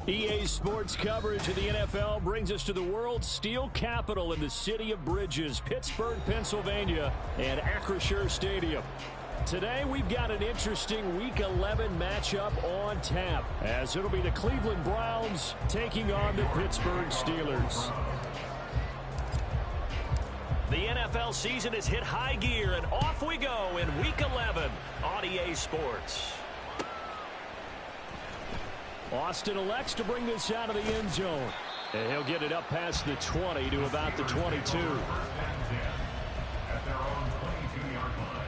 EA Sports coverage of the NFL brings us to the world's steel capital in the city of bridges, Pittsburgh, Pennsylvania, and Acrisure Stadium. Today, we've got an interesting Week 11 matchup on tap, as it'll be the Cleveland Browns taking on the Pittsburgh Steelers. The NFL season has hit high gear, and off we go in Week 11 on EA Sports. Austin elects to bring this out of the end zone. And he'll get it up past the 20 to about the 22. At their own 22-yard line.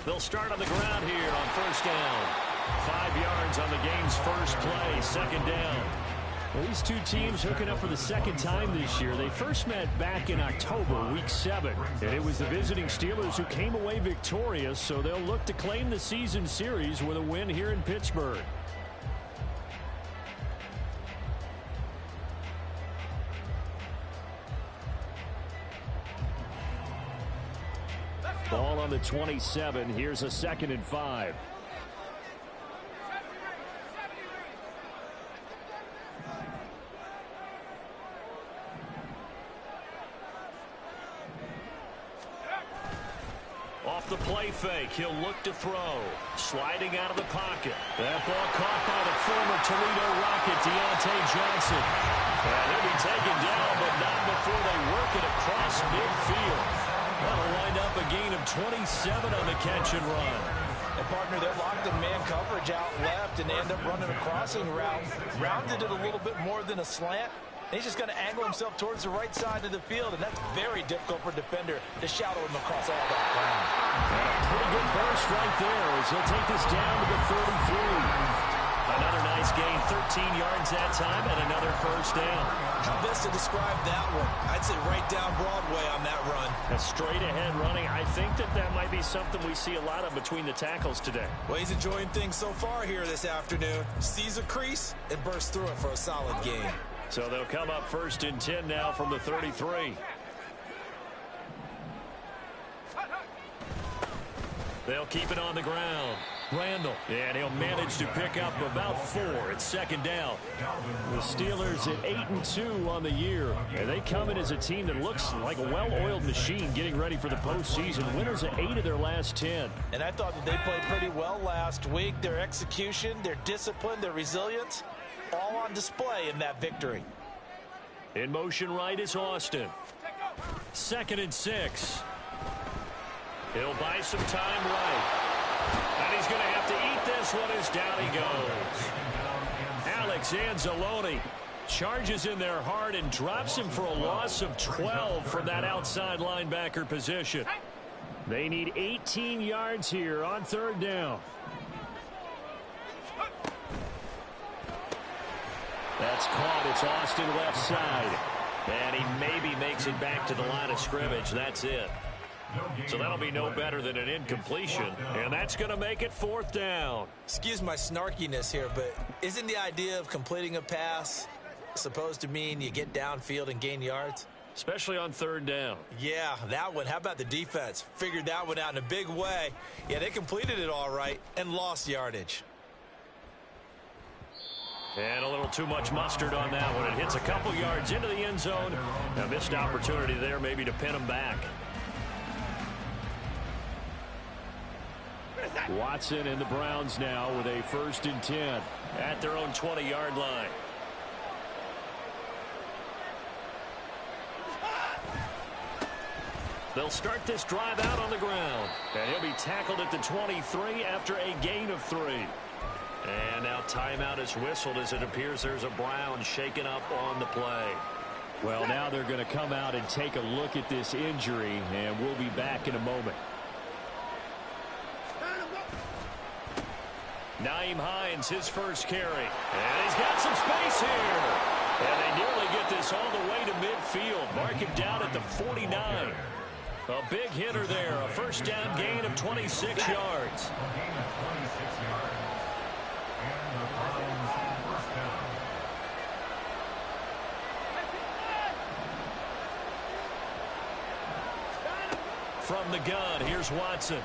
They'll start on the ground here on first down. 5 yards on the game's first play, second down. Well, these two teams hooking up for the second time this year. They first met back in October, Week 7. And it was the visiting Steelers who came away victorious, so they'll look to claim the season series with a win here in Pittsburgh. Ball on the 27. Here's a 2nd and 5. Off the play fake, he'll look to throw. Sliding out of the pocket. That ball caught by the former Toledo Rocket, Deontay Johnson. And he'll be taken down, but not before they work it across midfield. That'll wind up a gain of 27 on the catch and run. And partner, they're locked in man coverage out left, and they end up running a crossing route. Rounded it a little bit more than a slant. And he's just going to angle himself towards the right side of the field, and that's very difficult for a defender to shadow him across all that ground. And a pretty good burst right there as he'll take this down to the 33. Another nice gain, 13 yards that time, and another first down. How best to describe that one? I'd say right down Broadway on that run. A straight-ahead running. I think that might be something we see a lot of between the tackles today. Well, he's enjoying things so far here this afternoon. Sees a crease and bursts through it for a solid gain. So they'll come up 1st and 10 now from the 33. They'll keep it on the ground. Randall, and he'll manage to pick up about 4. It's 2nd down. The Steelers at 8-2 on the year, and they come in as a team that looks like a well-oiled machine getting ready for the postseason. Winners of 8 of their last 10. And I thought that they played pretty well last week. Their execution, their discipline, their resilience, all on display in that victory. In motion right is Austin. 2nd and 6. He'll buy some time right. And he's going to have to eat this one as down he goes. Alex Anzalone charges in there hard and drops him for a loss of 12 from that outside linebacker position. They need 18 yards here on 3rd down. That's caught. It's Austin left side. And he maybe makes it back to the line of scrimmage. That's it. So that'll be no better than an incompletion. And that's going to make it 4th down. Excuse my snarkiness here, but isn't the idea of completing a pass supposed to mean you get downfield and gain yards? Especially on 3rd down. Yeah, that one. How about the defense? Figured that one out in a big way. Yeah, they completed it all right and lost yardage. And a little too much mustard on that one. It hits a couple yards into the end zone. A missed opportunity there maybe to pin him back. Watson and the Browns now with a 1st and 10. At their own 20-yard line. They'll start this drive out on the ground. And he'll be tackled at the 23 after a gain of 3. And now timeout is whistled as it appears there's a Brown shaken up on the play. Well, now they're going to come out and take a look at this injury, and we'll be back in a moment. Nyheim Hines, his first carry. And he's got some space here. And they nearly get this all the way to midfield. Mark him down at the 49. A big hitter there. A first down gain of 26 yards. From the gun, here's Watson.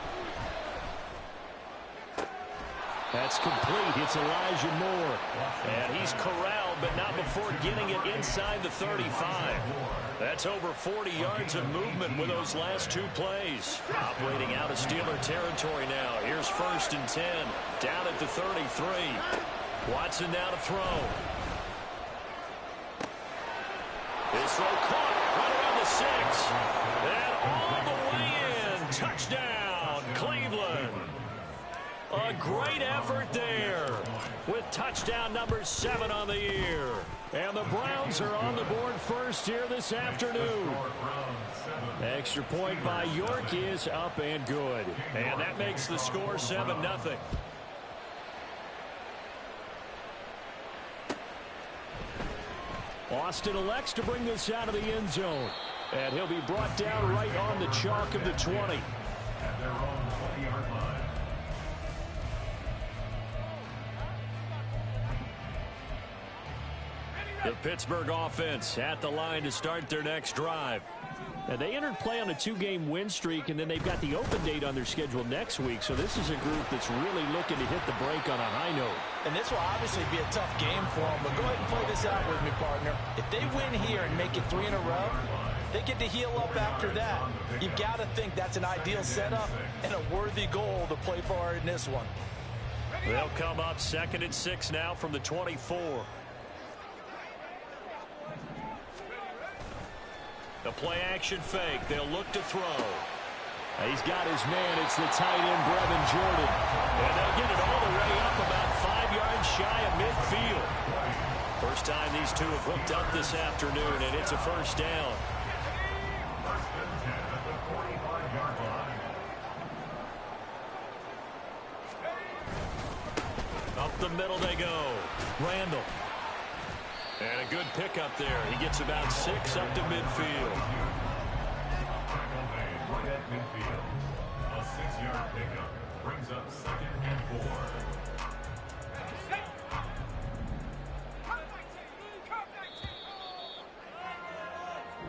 That's complete. It's Elijah Moore. And he's corralled, but not before getting it inside the 35. That's over 40 yards of movement with those last two plays. Operating out of Steeler territory now. Here's 1st and 10. Down at the 33. Watson now to throw. His throw caught right around the 6. And all the way in. Touchdown, Cleveland. A great effort there with touchdown number 7 on the year. And the Browns are on the board first here this afternoon. Extra point by York is up and good. And that makes the score 7-0. Austin elects to bring this out of the end zone. And he'll be brought down right on the chalk of the 20. At their own 20-yard line. The Pittsburgh offense at the line to start their next drive. And they entered play on a 2-game win streak, and then they've got the open date on their schedule next week. So this is a group that's really looking to hit the break on a high note. And this will obviously be a tough game for them, but go ahead and play this out with me, partner. If they win here and make it 3 in a row, they get to heal up after that. You've got to think that's an ideal setup and a worthy goal to play for in this one. They'll come up 2nd and 6 now from the 24. The play-action fake. They'll look to throw. He's got his man. It's the tight end, Brevin Jordan. And they'll get it all the way up about 5 yards shy of midfield. First time these two have hooked up this afternoon, and it's a first down. First and 10 at the 45-yard line. Up the middle they go. Randall. And a good pickup there. He gets about 6 up to midfield. Tackle made right at midfield. A 6-yard pickup brings up 2nd and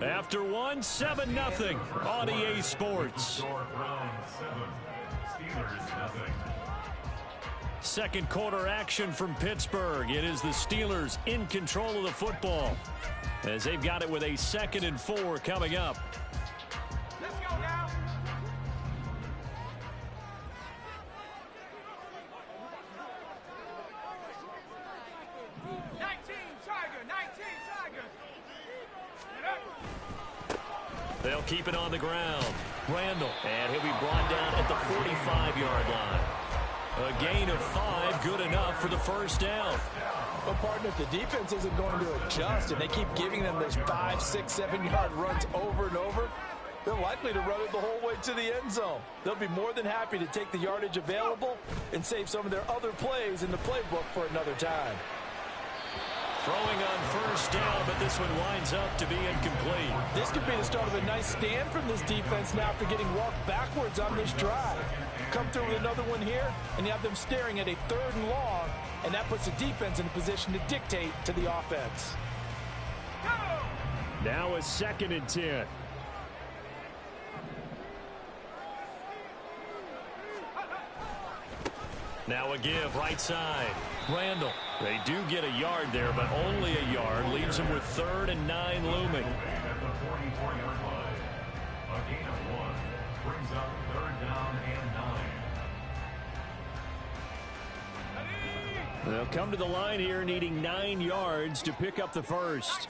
4. After one, 7-0 on EA Sports. Score Browns 7, Steelers 0. Second quarter action from Pittsburgh. It is the Steelers in control of the football as they've got it with a 2nd and 4 coming up. Let's go now. They'll keep it on the ground. Randall, and he'll be brought down at the 45-yard line. A gain of 5, good enough for the first down. But, partner, if the defense isn't going to adjust and they keep giving them those 5, 6, 7-yard runs over and over, they're likely to run it the whole way to the end zone. They'll be more than happy to take the yardage available and save some of their other plays in the playbook for another time. Throwing on first down, but this one winds up to be incomplete. This could be the start of a nice stand from this defense now after getting walked backwards on this drive. Come through with another one here, and you have them staring at a 3rd and long, and that puts the defense in a position to dictate to the offense. Now a 2nd and 10. Now a give right side. Randall. They do get a yard there, but only a yard. Leaves them with 3rd and 9 looming. At the 44-yard line. A gain of 1 brings up 3rd down and 9. They'll come to the line here needing 9 yards to pick up the first.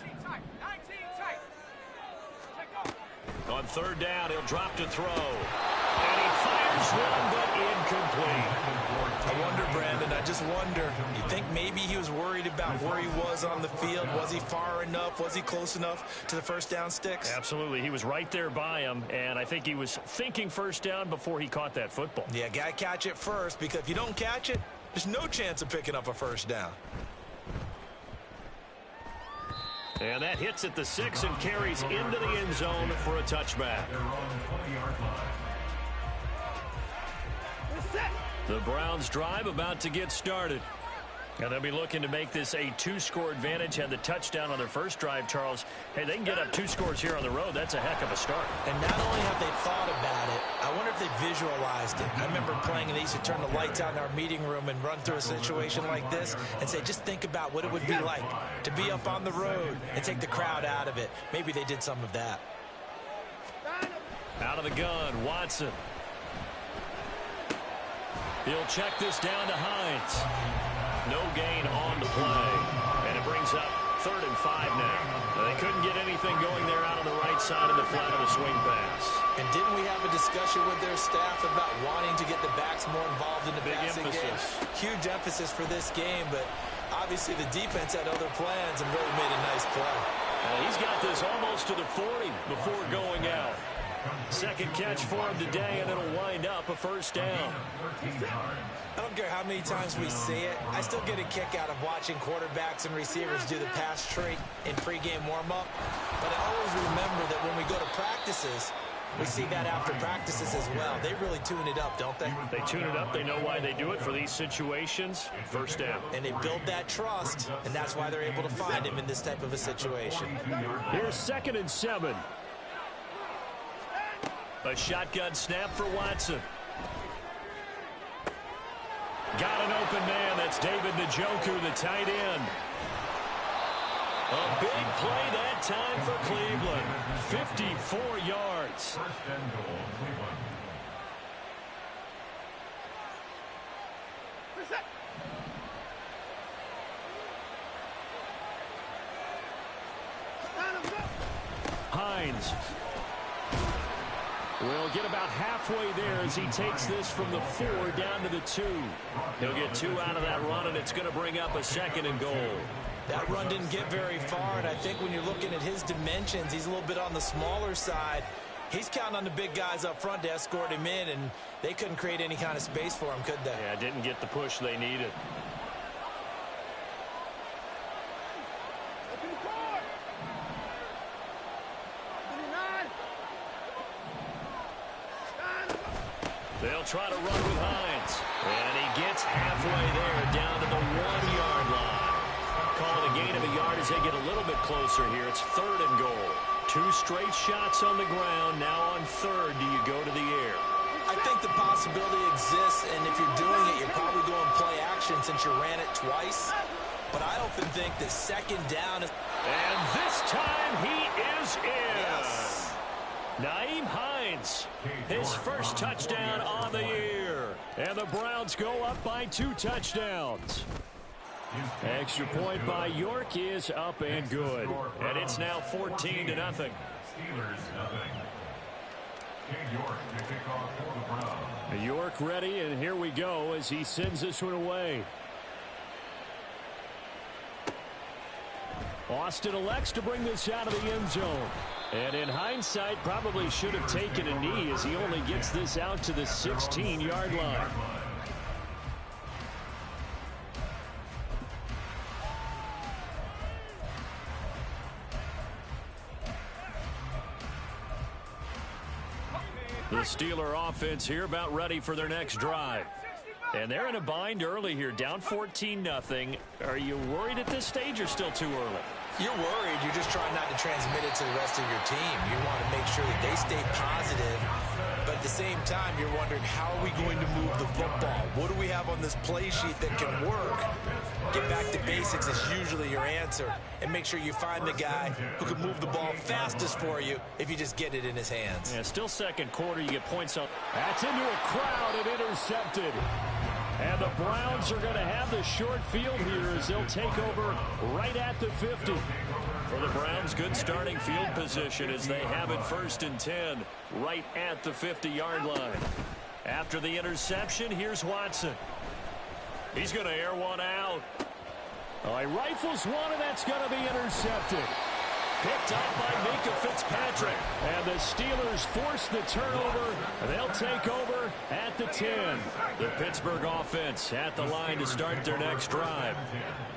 On 3rd down, he'll drop to throw. And he fires one, but incomplete. I wonder, Brandon, I just wonder, you think maybe he was worried about where he was on the field? Was he far enough? Was he close enough to the first down sticks? Absolutely. He was right there by him, and I think he was thinking first down before he caught that football. Yeah, got to catch it first, because if you don't catch it, There's no chance of picking up a first down. And that hits at the 6 and carries into the end zone for a touchback. The Browns drive about to get started. And they'll be looking to make this a 2-score advantage. Had the touchdown on their first drive, Charles. Hey, they can get up 2 scores here on the road. That's a heck of a start. And not only have they thought about it, I wonder if they visualized it. I remember playing, and they used to turn the lights on in our meeting room and run through a situation like this and say, just think about what it would be like to be up on the road and take the crowd out of it. Maybe they did some of that. Out of the gun, Watson. He'll check this down to Hines. No gain on the play. And it brings up 3rd and 5 now. They couldn't get anything going there out on the right side of the flat of the swing pass. And didn't we have a discussion with their staff about wanting to get the backs more involved in the passing game? Huge emphasis for this game, but obviously the defense had other plans and really made a nice play. He's got this almost to the 40 before going out. Second catch for him today, and it'll wind up a first down. I don't care how many times we see it. I still get a kick out of watching quarterbacks and receivers do the pass tree in pregame warm-up. But I always remember that when we go to practices, we see that after practices as well. They really tune it up, don't they? They tune it up. They know why they do it for these situations. First down. And they build that trust, and that's why they're able to find him in this type of a situation. Here's 2nd and 7. A shotgun snap for Watson. Got an open man. That's David Njoku, the tight end. A big play that time for Cleveland. 54 yards. First and goal, Cleveland. Hines will get about halfway there as he takes this from the 4 down to the 2. He'll get 2 out of that run, and it's going to bring up a 2nd and goal. That run didn't get very far, and I think when you're looking at his dimensions, he's a little bit on the smaller side. He's counting on the big guys up front to escort him in, and they couldn't create any kind of space for him, could they? Yeah, didn't get the push they needed. They'll try to run with Hines. And he gets halfway there, down to the 1-yard line. Call it a gain of a yard as they get a little bit closer here. It's 3rd and goal. 2 straight shots on the ground. Now on 3rd, do you go to the air? I think the possibility exists, and if you're doing it, you're probably going play action since you ran it twice. But I often think that 2nd down is... And this time he is in. Yes. Nyheim Hines, his first touchdown on the year. And the Browns go up by 2 touchdowns. Extra point by York is up and good. And it's now 14-0. Steelers, nothing. Cade York to kick off for the Browns. York ready, and here we go as he sends this one away. Austin elects to bring this out of the end zone. And in hindsight, probably should have taken a knee as he only gets this out to the 16-yard line. The Steeler offense here about ready for their next drive. And they're in a bind early here, down 14-0. Are you worried at this stage or still too early? You're worried. You're just trying not to transmit it to the rest of your team. You want to make sure that they stay positive. But at the same time, you're wondering, how are we going to move the football? What do we have on this play sheet that can work? Get back to basics is usually your answer. And make sure you find the guy who can move the ball fastest for you if you just get it in his hands. Yeah, still second quarter. You get points on. That's into a crowd and intercepted. And the Browns are going to have the short field here as they'll take over right at the 50. For the Browns, good starting field position as they have it 1st and 10 right at the 50-yard line. After the interception, here's Watson. He's going to air one out. Oh, he rifles one, and that's going to be intercepted. Picked up by Minkah Fitzpatrick. And the Steelers force the turnover. They'll take over at the 10. The Pittsburgh offense at the line to start their next drive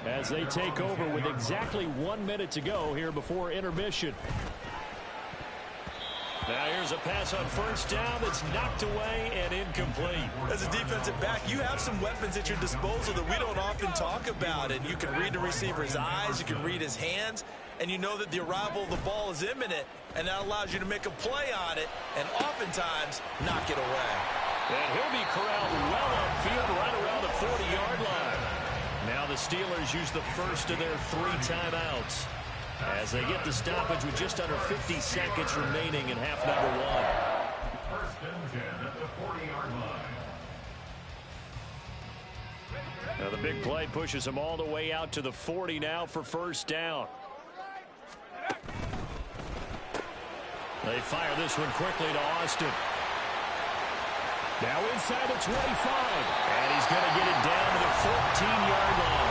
as they take over with exactly 1 minute to go here before intermission. Now here's a pass on first down that's knocked away and incomplete. As a defensive back, you have some weapons at your disposal that we don't often talk about. And you can read the receiver's eyes, you can read his hands, and you know that the arrival of the ball is imminent, and that allows you to make a play on it and oftentimes knock it away. And he'll be corralled well upfield right around the 40-yard line. Now the Steelers use the first of their 3 timeouts as they get the stoppage with just under 50 seconds remaining in half number 1. First and 10 at the 40-yard line. Now the big play pushes them all the way out to the 40 now for first down. They fire this one quickly to Austin. Now inside the 25. And he's going to get it down to the 14-yard line.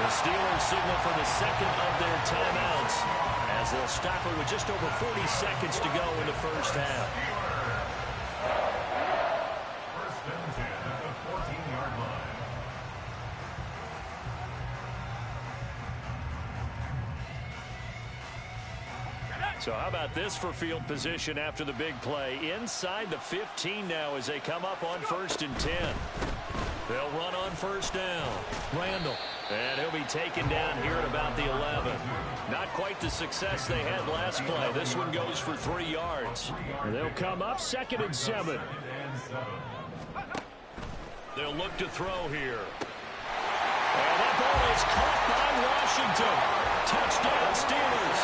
The Steelers signal for the second of their timeouts as they'll stop it with just over 40 seconds to go in the first half. First and 10 at the 14-yard line. So how about this for field position after the big play? Inside the 15 now as they come up on first and 10. They'll run on first down. Randall. And he'll be taken down here at about the 11. Not quite the success they had last play. This one goes for 3 yards. They'll come up second and 7. They'll look to throw here. And that ball is caught by Washington. Touchdown Steelers.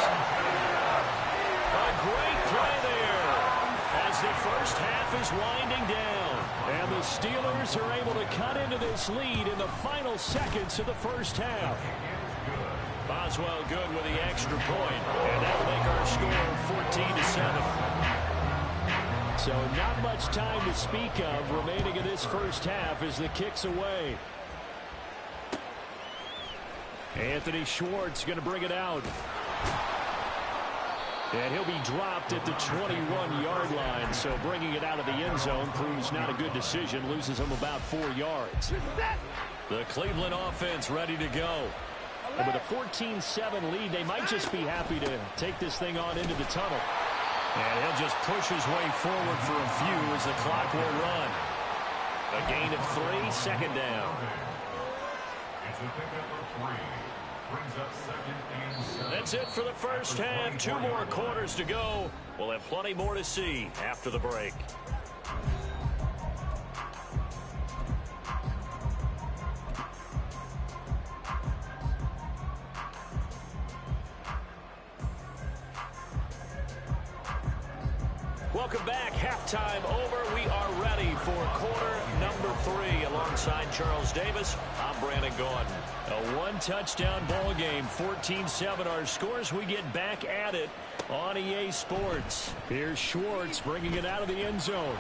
A great play there as the first half is winding down. And the Steelers are able to cut into this lead in the final seconds of the first half. Boswell good with the extra point, and that will make our score 14-7. So not much time to speak of remaining in this first half as the kick's away. Anthony Schwartz going to bring it out. And he'll be dropped at the 21-yard line, so bringing it out of the end zone proves not a good decision, loses him about 4 yards. The Cleveland offense ready to go. And with a 14-7 lead, they might just be happy to take this thing on into the tunnel. And he'll just push his way forward for a few as the clock will run. A gain of 3, second down. It's a pickup of 3. Brings up second and 7. That's it for the first half. 2 more quarters to go. We'll have plenty more to see after the break. Welcome back. Halftime over. We are ready for quarter number 3. Alongside Charles Davis, I'm Brandon Gaudin. A 1-touchdown ball game, 14-7 our scores. We get back at it on EA Sports. Here's Schwartz bringing it out of the end zone.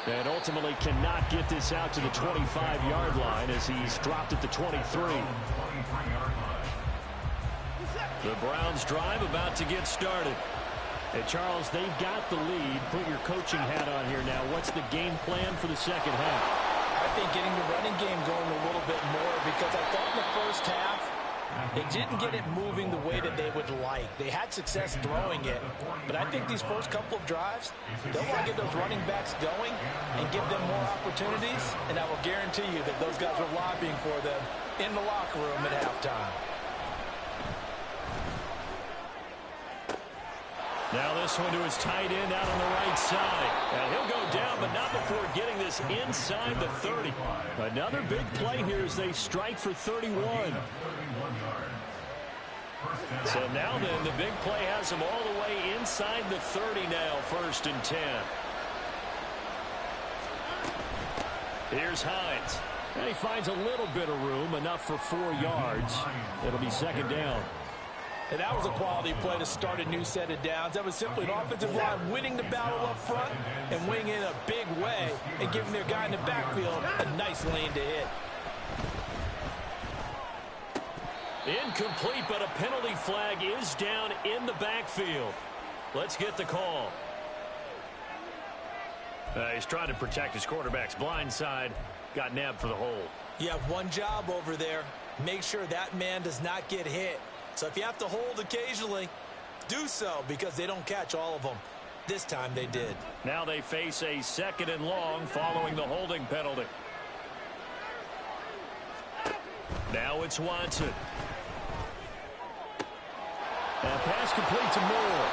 And ultimately cannot get this out to the 25-yard line as he's dropped at the 23. The Browns drive about to get started. Hey, Charles, they've got the lead. Put your coaching hat on here now. What's the game plan for the second half? I think getting the running game going a little bit more, because I thought in the first half they didn't get it moving the way that they would like. They had success throwing it, but I think these first couple of drives, they'll want to get those running backs going and give them more opportunities, and I will guarantee you that those guys were lobbying for them in the locker room at halftime. Now this one to his tight end out on the right side. And he'll go down, but not before getting this inside the 30. Another big play here as they strike for 31. So now then, the big play has them all the way inside the 30 now, first and 10. Here's Hines. And he finds a little bit of room, enough for 4 yards. It'll be second down. And that was a quality play to start a new set of downs. That was simply an offensive line winning the battle up front and winning in a big way and giving their guy in the backfield a nice lane to hit. Incomplete, but a penalty flag is down in the backfield. Let's get the call. He's trying to protect his quarterback's blind side. Got nabbed for the hold. You have one job over there. Make sure that man does not get hit. So if you have to hold occasionally, do so, because they don't catch all of them. This time they did. Now they face a 2nd and long following the holding penalty. Now it's Watson. And pass complete to Moore.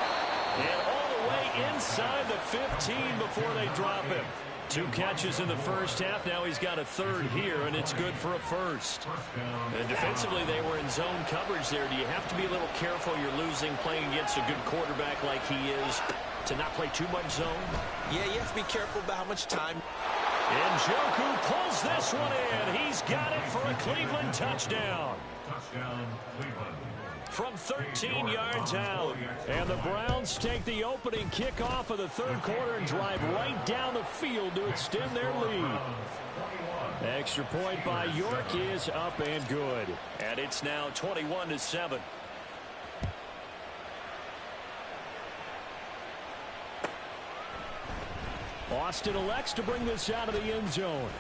And all the way inside the 15 before they drop him. 2 catches in the first half. Now he's got a 3rd here, and it's good for a 1st. And defensively, they were in zone coverage there. Do you have to be a little careful? You're losing playing against a good quarterback like he is to not play too much zone? Yeah, you have to be careful about how much time. Njoku pulls this one in. He's got it for a Cleveland touchdown. Touchdown, Cleveland. From 13 yards out. And the Browns take the opening kickoff of the 3rd quarter and drive right down the field to extend their lead. Extra point by York is up and good. And it's now 21-7. Austin elects to bring this out of the end zone.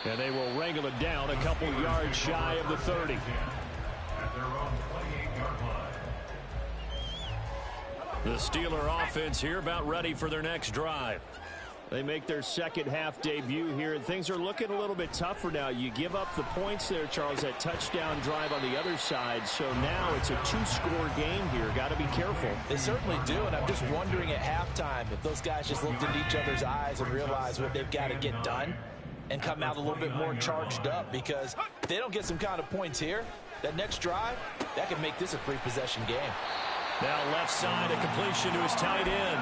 And they will wrangle it down a couple yards shy of the 30. At their own 28-yard line. The Steeler offense here about ready for their next drive. They make their 2nd half debut here, and things are looking a little bit tougher now. You give up the points there, Charles, that touchdown drive on the other side. So now it's a 2-score game here. Got to be careful. They certainly do, and I'm just wondering at halftime if those guys just looked into each other's eyes and realized what they've got to get done and come out a little bit more charged up, because if they don't get some kind of points here, that next drive, that could make this a 3-possession game. Now left side, a completion to his tight end.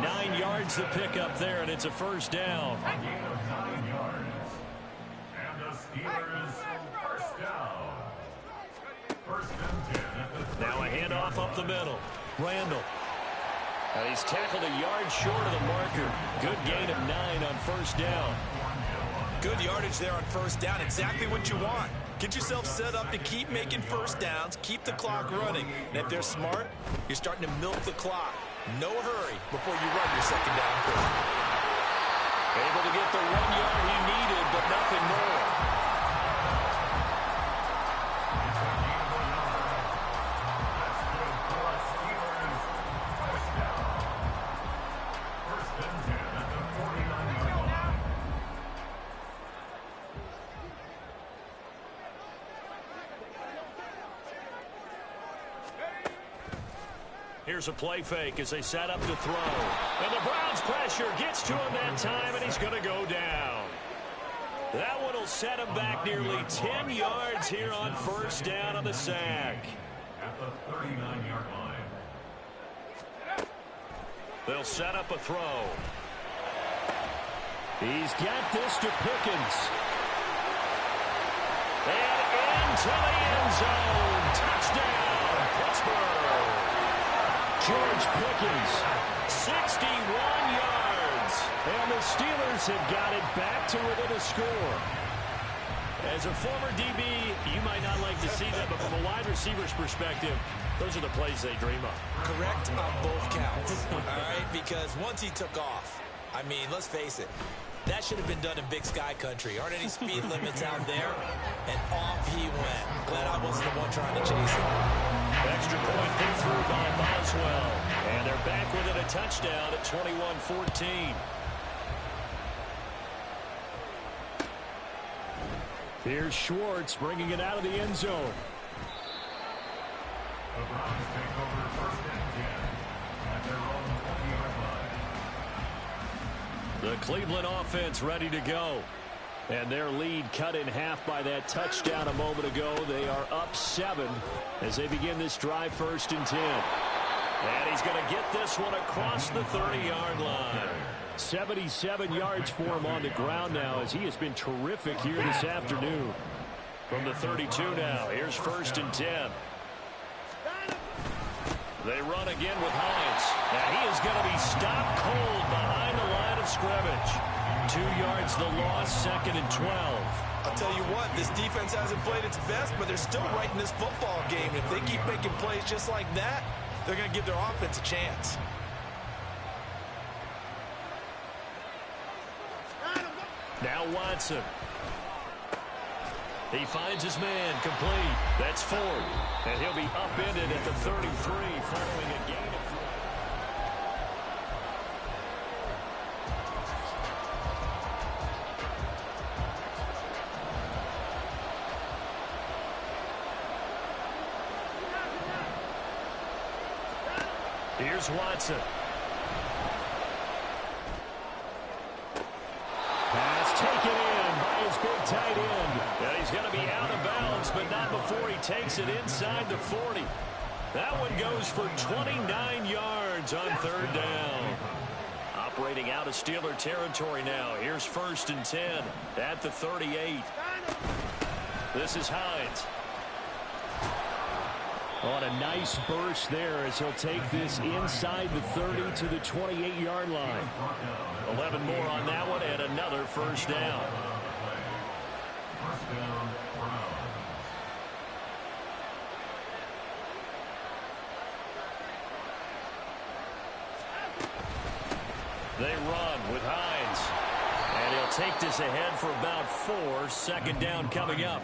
9 yards to pick up there, and it's a 1st down. A gain of 9 yards. And the Steelers first down. 1st and 10 at the Now a handoff up the middle. Randall. He's tackled a yard short of the marker. Good gain of 9 on 1st down. Good yardage there on 1st down. Exactly what you want. Get yourself set up to keep making 1st downs, keep the clock running. And if they're smart, you're starting to milk the clock. No hurry before you run your 2nd down play. Able to get the 1 yard he needed, but nothing more. Here's a play fake as they set up to throw. And the Browns pressure gets to him that time, and he's going to go down. That one will set him back nearly 10 yards here on 1st down on the sack. At the 39-yard line. They'll set up a throw. He's got this to Pickens. And into the end zone. Touchdown, Pittsburgh. George Pickens, 61 yards. And the Steelers have got it back to within a score. As a former DB, you might not like to see that, but from a wide receiver's perspective, those are the plays they dream of. Correct on both counts, all right? Because once he took off, I mean, let's face it, that should have been done in Big Sky country. Aren't any speed limits out there? And off he went. Glad I wasn't the one trying to chase him. Extra point put through by Boswell. And they're back within a touchdown at 21-14. Here's Schwartz bringing it out of the end zone. The Browns take over 1st and 10 at their own 20-yard line. The Cleveland offense ready to go. And their lead cut in half by that touchdown a moment ago. They are up 7 as they begin this drive 1st and 10. And he's going to get this one across the 30-yard line. 77 yards for him on the ground now as he has been terrific here this afternoon. From the 32 now, here's 1st and 10. They run again with Hines. Now he is going to be stopped cold behind the line of scrimmage. 2 yards the loss, 2nd and 12. I'll tell you what, this defense hasn't played its best, but they're still right in this football game. If they keep making plays just like that, they're going to give their offense a chance. Now Watson. He finds his man complete. That's Ford. And he'll be upended at the 33 following a gain of 3. Here's Watson. Pass taken in by his big tight end. And he's going to be out of bounds, but not before he takes it inside the 40. That one goes for 29 yards on third down. Operating out of Steeler territory now. Here's 1st and 10 at the 38. This is Hines. On a nice burst there as he'll take this inside the 30 to the 28-yard line. 11 more on that one and another first down. First down, Browns. They run with Hines. And he'll take this ahead for about 4. Second down coming up.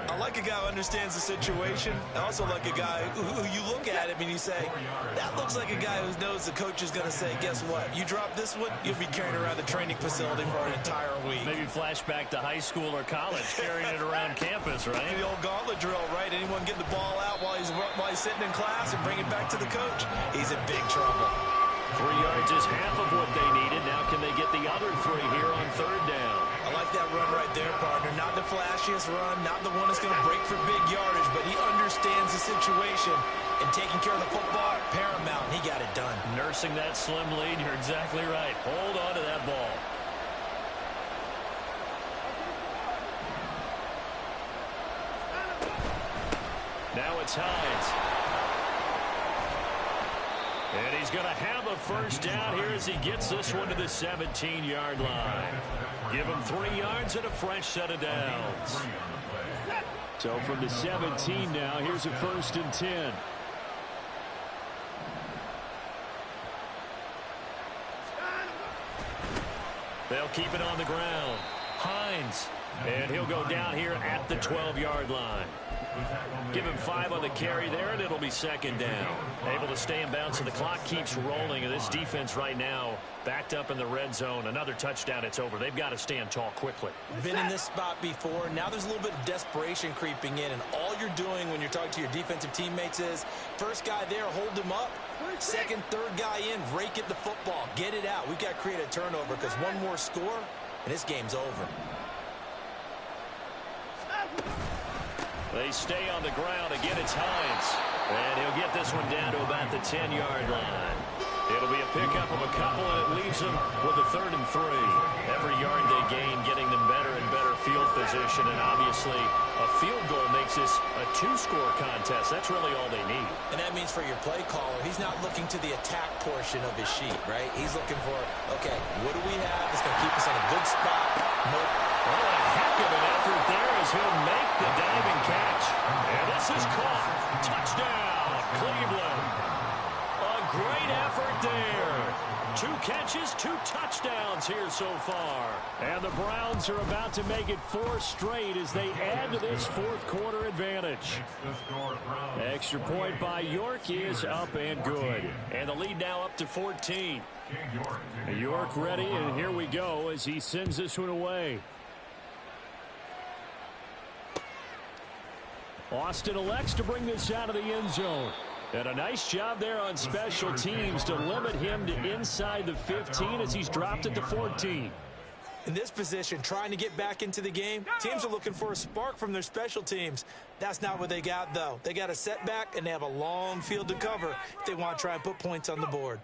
I like a guy who understands the situation. I also like a guy who you look at him and you say, that looks like a guy who knows the coach is going to say, guess what? You drop this one, you'll be carrying around the training facility for an entire week. Maybe flashback to high school or college, carrying it around campus, right? The old gauntlet drill, right? Anyone get the ball out while he's sitting in class and bring it back to the coach? He's in big trouble. 3 yards is half of what they needed. Now can they get the other 3 here on third down? I like that run right there, partner. Not the flashiest run, not the one that's going to break for big yardage, but he understands the situation, and taking care of the football, paramount. He got it done. Nursing that slim lead, you're exactly right. Hold on to that ball. Now it's Hines. And he's going to have a first down here as he gets this one to the 17-yard line. Give him 3 yards and a fresh set of downs. So from the 17 now, here's a 1st and 10. They'll keep it on the ground. Hines. And he'll go down here at the 12-yard line. Give him 5 on the carry there, and it'll be second down. Able to stay in bounds, so the clock keeps rolling. And this defense right now backed up in the red zone. Another touchdown, it's over. They've got to stand tall quickly. Been in this spot before. Now there's a little bit of desperation creeping in, and all you're doing when you're talking to your defensive teammates is, first guy there, hold him up. Second, third guy in, rake at the football. Get it out. We've got to create a turnover because one more score, and this game's over. They stay on the ground. Again, it's Hines. And he'll get this one down to about the 10-yard line. It'll be a pickup of a couple, and it leaves them with a 3rd and 3. Every yard they gain, getting them better and better field position. And obviously, a field goal makes this a 2-score contest. That's really all they need. And that means for your play caller, he's not looking to the attack portion of his sheet, right? He's looking for, okay, what do we have that's going to keep us in a good spot? Nope. Oh, a heck of an effort there as he'll make the diving catch. And this is caught. Touchdown, Cleveland. A great effort there. 2 catches, 2 touchdowns here so far. And the Browns are about to make it 4 straight as they add to this 4th quarter advantage. Extra point by York is up and good. And the lead now up to 14. York ready, and here we go as he sends this one away. Austin elects to bring this out of the end zone. And a nice job there on special teams to limit him to inside the 15 as he's dropped it to 14. In this position, trying to get back into the game, teams are looking for a spark from their special teams. That's not what they got, though. They got a setback, and they have a long field to cover if they want to try and put points on the board.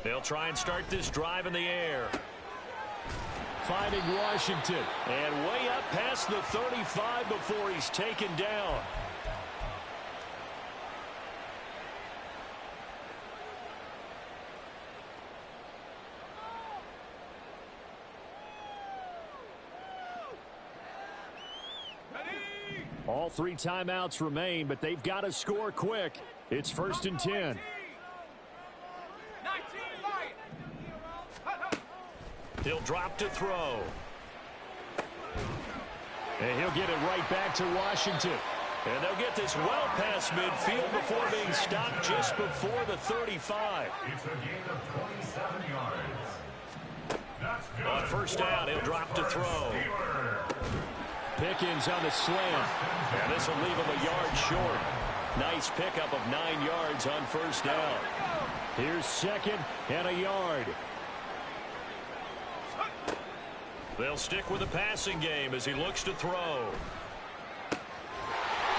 They'll try and start this drive in the air. Finding Washington. And way up past the 35 before he's taken down. All 3 timeouts remain, but they've got to score quick. It's 1st and 10. He'll drop to throw. And he'll get it right back to Washington. And they'll get this well past midfield before being stopped just before the 35. It's a gain of 27 yards. That's good. On 1st down, he'll drop to throw. Pickens on the slam. And this will leave him a yard short. Nice pickup of 9 yards on 1st down. Here's 2nd and a yard. They'll stick with the passing game as he looks to throw.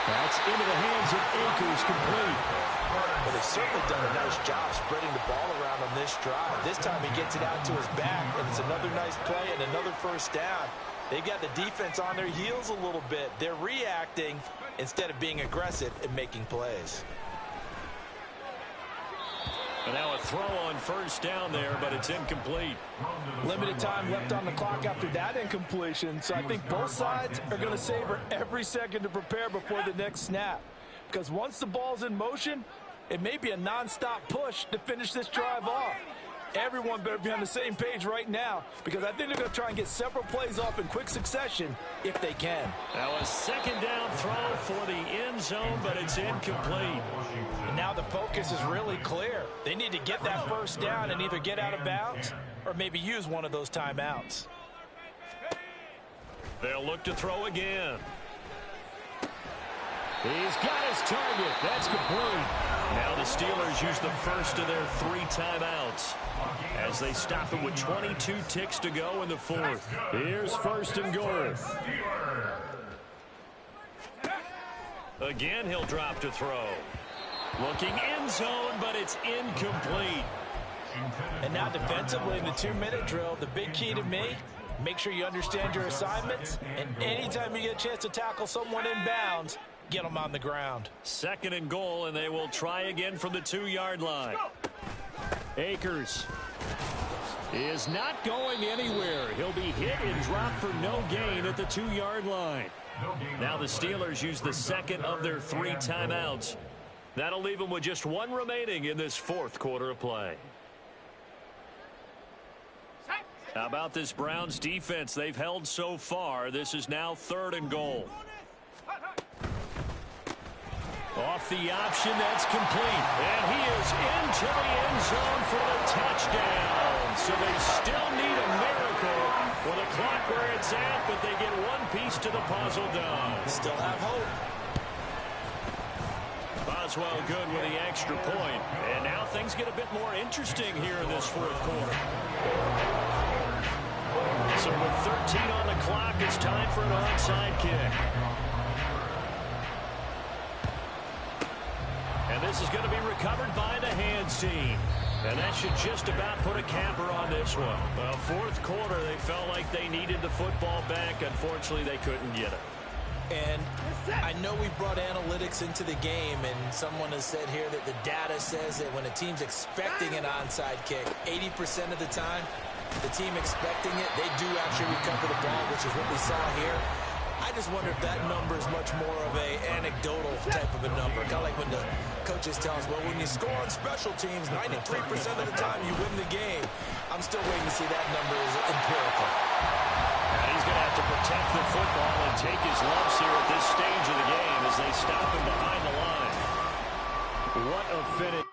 That's into the hands of Akers, complete. Well, they've certainly done a nice job spreading the ball around on this drive. This time he gets it out to his back, and it's another nice play and another 1st down. They've got the defense on their heels a little bit. They're reacting instead of being aggressive and making plays. And now a throw on 1st down there, but it's incomplete. Limited time left on the clock after that incompletion, so I think both sides are going to savor every second to prepare before the next snap. Because once the ball's in motion, it may be a nonstop push to finish this drive off. Everyone better be on the same page right now, because I think they're going to try and get several plays off in quick succession if they can. Now a 2nd down throw for the end zone, but it's incomplete. And now the focus is really clear. They need to get that 1st down and either get out of bounds or maybe use one of those timeouts. They'll look to throw again. He's got his target. That's complete. Now the Steelers use the 1st of their 3 timeouts as they stop it with 22 ticks to go in the 4th. Here's 1st and goal. Again, he'll drop to throw. Looking end zone, but it's incomplete. And now defensively in the 2-minute drill, the big key to me, make sure you understand your assignments, and anytime you get a chance to tackle someone in bounds, get them on the ground. 2nd and goal, and they will try again from the 2-yard line. Akers is not going anywhere. He'll be hit and dropped for no gain at the 2-yard line. Now the Steelers use the 2nd of their 3 timeouts. That'll leave them with just 1 remaining in this 4th quarter of play. How about this Browns defense they've held so far? This is now 3rd and goal. Off the option, that's complete. And he is into the end zone for the touchdown. So they still need a miracle with the clock where it's at, but they get 1 piece to the puzzle done. Still have hope. Boswell good with the extra point. And now things get a bit more interesting here in this 4th quarter. So with 13 on the clock, it's time for an onside kick. And this is going to be recovered by the hands team. And that should just about put a capper on this one. Well, 4th quarter, they felt like they needed the football back. Unfortunately, they couldn't get it. And I know we brought analytics into the game, and someone has said here that the data says that when a team's expecting an onside kick, 80% of the time, the team expecting it, they do actually recover the ball, which is what we saw here. I just wonder if that number is much more of a anecdotal type of a number. Kind of like when the coaches tell us, well, when you score on special teams, 93% of the time you win the game. I'm still waiting to see that number is empirical. And he's going to have to protect the football and take his lumps here at this stage of the game as they stop him behind the line. What a finish.